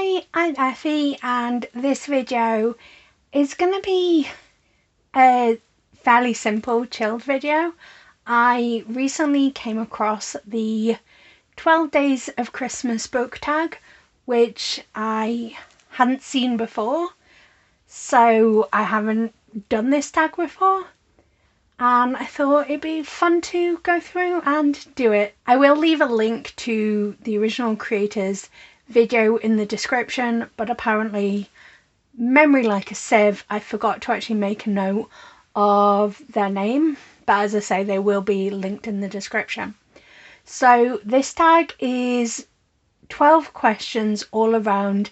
Hi, I'm Effie, and this video is going to be a fairly simple, chilled video. I recently came across the 12 Days of Christmas book tag, which I hadn't seen before, so I haven't done this tag before. And I thought it'd be fun to go through and do it. I will leave a link to the original creators' video in the description, but apparently, memory like a sieve, I forgot to actually make a note of their name. But as I say, they will be linked in the description. So this tag is 12 questions all around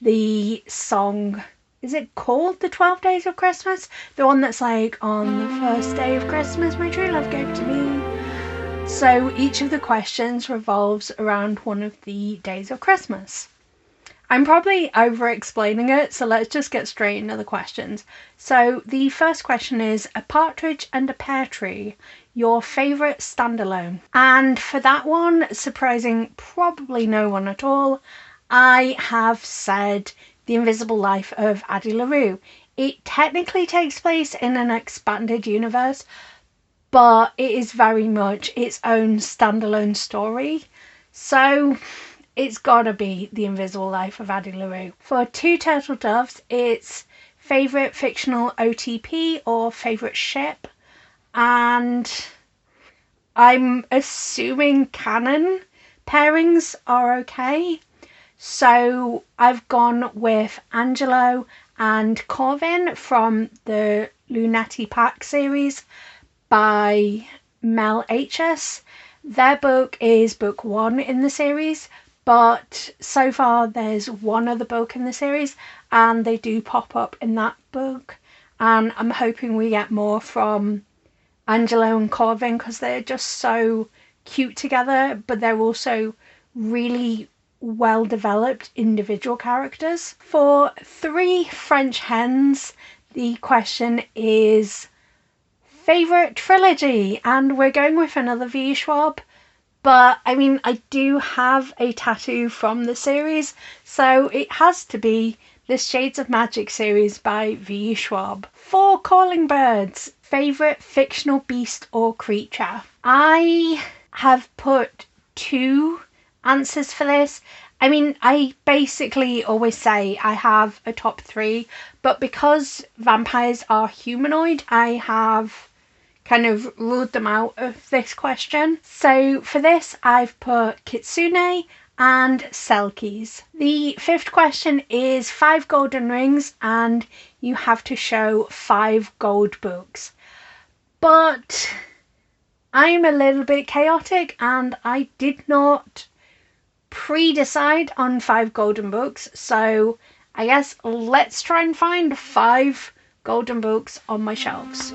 the song. Is it called the 12 Days of Christmas? The one that's like, on the first day of Christmas, my true love gave to me. So each of the questions revolves around one of the days of Christmas. I'm probably over explaining it, so let's just get straight into the questions. So the first question is, a partridge and a pear tree, your favourite standalone? And for that one, surprising probably no one at all, I have said The Invisible Life of Addie LaRue. It technically takes place in an expanded universe, but it is very much its own standalone story. So it's gotta be The Invisible Life of Addie LaRue. For Two Turtle Doves, it's favourite fictional OTP or favourite ship. And I'm assuming canon pairings are okay. So I've gone with Angelo and Corvin from the Lunetti Pack series by Mel H.S. Their book is book 1 in the series, but so far there's one other book in the series and they do pop up in that book, and I'm hoping we get more from Angelo and Corvin because they're just so cute together, but they're also really well developed individual characters. For Three French Hens, the question is favourite trilogy, and we're going with another V. Schwab, but I mean, I do have a tattoo from the series, so it has to be the Shades of Magic series by V. Schwab. For Calling Birds, favourite fictional beast or creature? I have put 2 answers for this. I mean, I basically always say I have a top 3, but because vampires are humanoid, I have kind of ruled them out of this question. So for this, I've put Kitsune and Selkies. The 5th question is 5 golden rings and you have to show 5 gold books. But I'm a little bit chaotic and I did not pre-decide on 5 golden books, so I guess let's try and find 5 golden books on my shelves.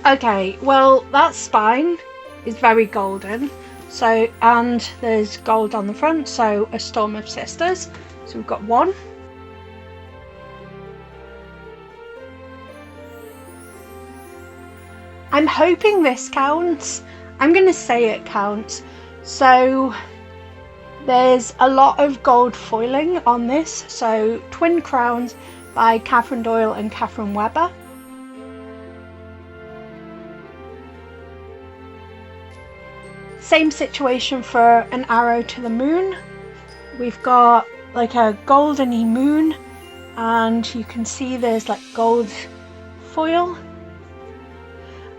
Okay, well, that spine is very golden, so, and there's gold on the front, so A Storm of Sisters, so we've got 1. I'm hoping this counts. I'm gonna say it counts. So there's a lot of gold foiling on this, so Twin Crowns by Catherine Doyle and Catherine Webber. Same situation for An Arrow to the Moon. We've got like a goldeny moon and you can see there's like gold foil,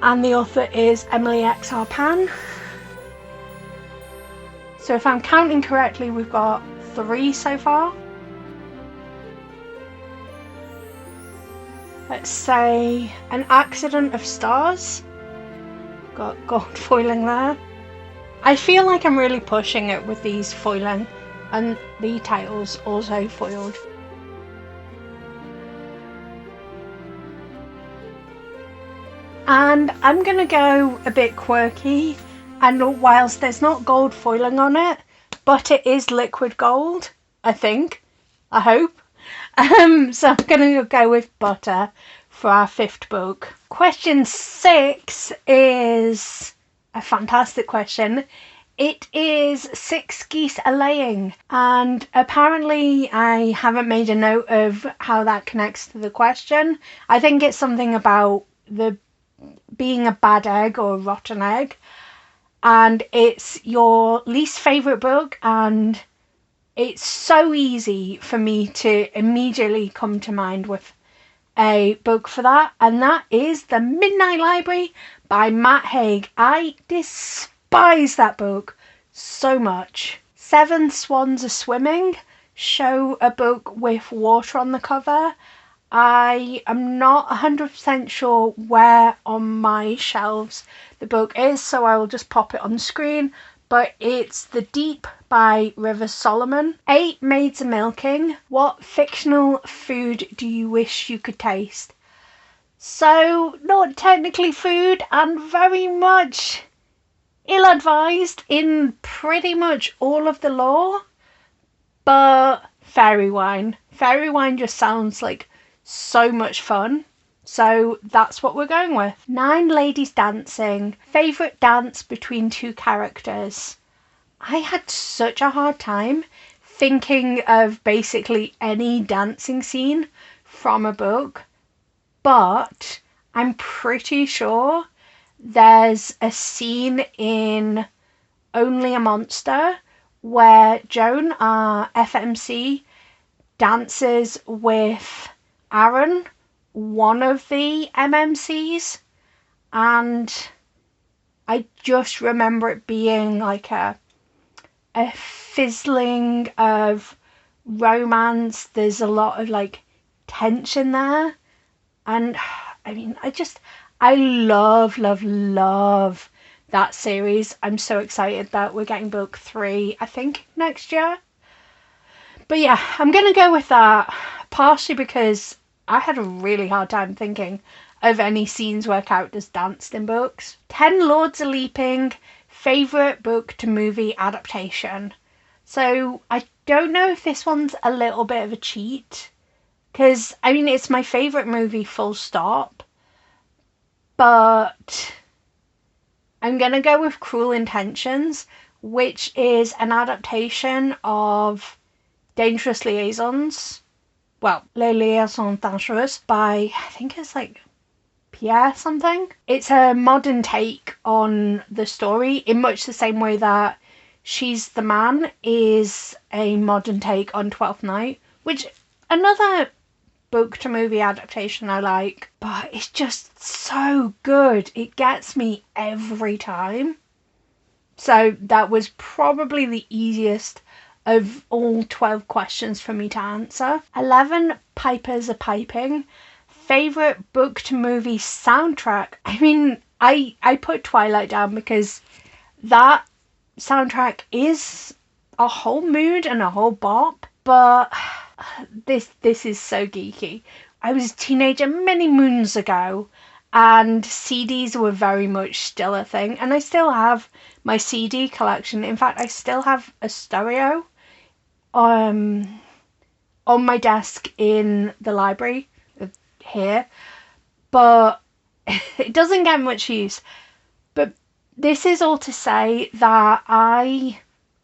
and the author is Emily X. Arpan. So if I'm counting correctly, we've got 3 so far. Let's say An Accident of Stars. Got gold foiling there. I feel like I'm really pushing it with these foiling, and the titles also foiled. And I'm gonna go a bit quirky, and whilst there's not gold foiling on it, but it is liquid gold, I think, I hope. So I'm gonna go with butter for our 5th book. Question 6 is a fantastic question. It is Six Geese a Laying, and apparently I haven't made a note of how that connects to the question. I think it's something about the being a bad egg or a rotten egg, and it's your least favourite book, and it's so easy for me to immediately come to mind with a book for that, and that is The Midnight Library by Matt Haig. I despise that book so much. Seven Swans Are Swimming, show a book with water on the cover. I am not 100% sure where on my shelves the book is, so I will just pop it on the screen, but it's The Deep by River Solomon. 8 Maids a Milking, what fictional food do you wish you could taste? So, not technically food, and very much ill-advised in pretty much all of the lore, but fairy wine. Fairy wine just sounds like so much fun, so that's what we're going with. 9 Ladies Dancing, favourite dance between 2 characters. I had such a hard time thinking of basically any dancing scene from a book, but I'm pretty sure there's a scene in Only a Monster where Joan, our FMC, dances with Aaron, one of the MMCs, and I just remember it being like a fizzling of romance. There's a lot of like tension there, and I mean, I love that series. I'm so excited that we're getting book 3, I think, next year. But yeah, I'm gonna go with that, partially because I had a really hard time thinking of any scenes where characters danced in books. 10 Lords a Leaping, favourite book to movie adaptation. So I don't know if this one's a little bit of a cheat, because I mean, it's my favourite movie full stop, but I'm gonna go with Cruel Intentions, which is an adaptation of Dangerous Liaisons, well, Les Liaisons Dangereuses by, I think it's like Pear something. It's a modern take on the story in much the same way that She's the Man is a modern take on Twelfth Night, which another book to movie adaptation I like, but it's just so good. It gets me every time. So that was probably the easiest of all 12 questions for me to answer. 11 Pipers a Piping, favourite book to movie soundtrack. I mean, I put Twilight down because that soundtrack is a whole mood and a whole bop, but this is so geeky. I was a teenager many moons ago, and CDs were very much still a thing, and I still have my CD collection. In fact, I still have a stereo on my desk in the library here, but it doesn't get much use. But this is all to say that I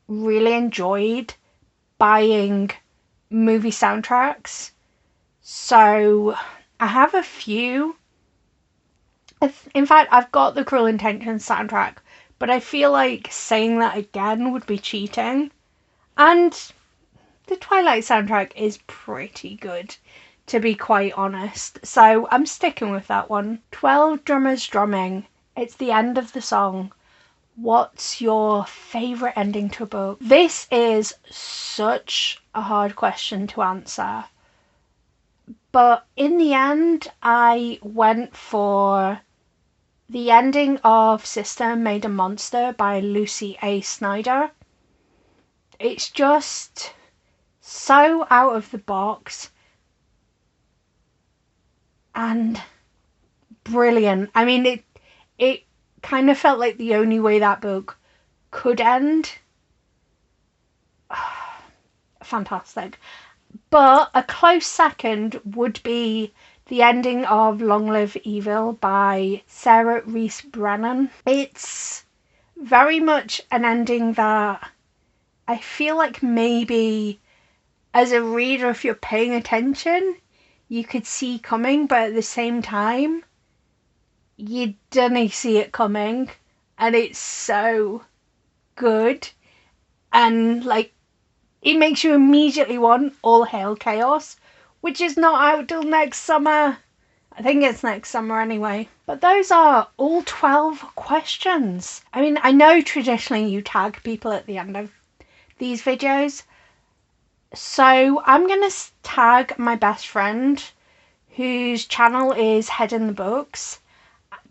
really enjoyed buying movie soundtracks, so I have a few. In fact, I've got the Cruel Intentions soundtrack, but I feel like saying that again would be cheating, and the Twilight soundtrack is pretty good, to be quite honest, so I'm sticking with that one. 12 Drummers Drumming, it's the end of the song. What's your favourite ending to a book? This is such a hard question to answer, but in the end I went for the ending of Sister Made a Monster by Lucy A. Snyder. It's just so out of the box and brilliant. I mean, it kind of felt like the only way that book could end. Fantastic. But a close second would be the ending of Long Live Evil by Sarah Rees Brennan. It's very much an ending that I feel like maybe as a reader, if you're paying attention, you could see coming, but at the same time, you didn't see it coming, and it's so good, and like it makes you immediately want All Hail Chaos, which is not out till next summer. I think it's next summer anyway. But those are all 12 questions. I mean, I know traditionally you tag people at the end of these videos, so I'm gonna tag my best friend whose channel is Head in the Books,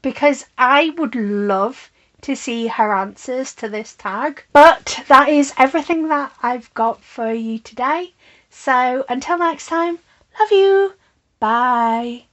because I would love to see her answers to this tag. But that is everything that I've got for you today. So until next time, love you. Bye.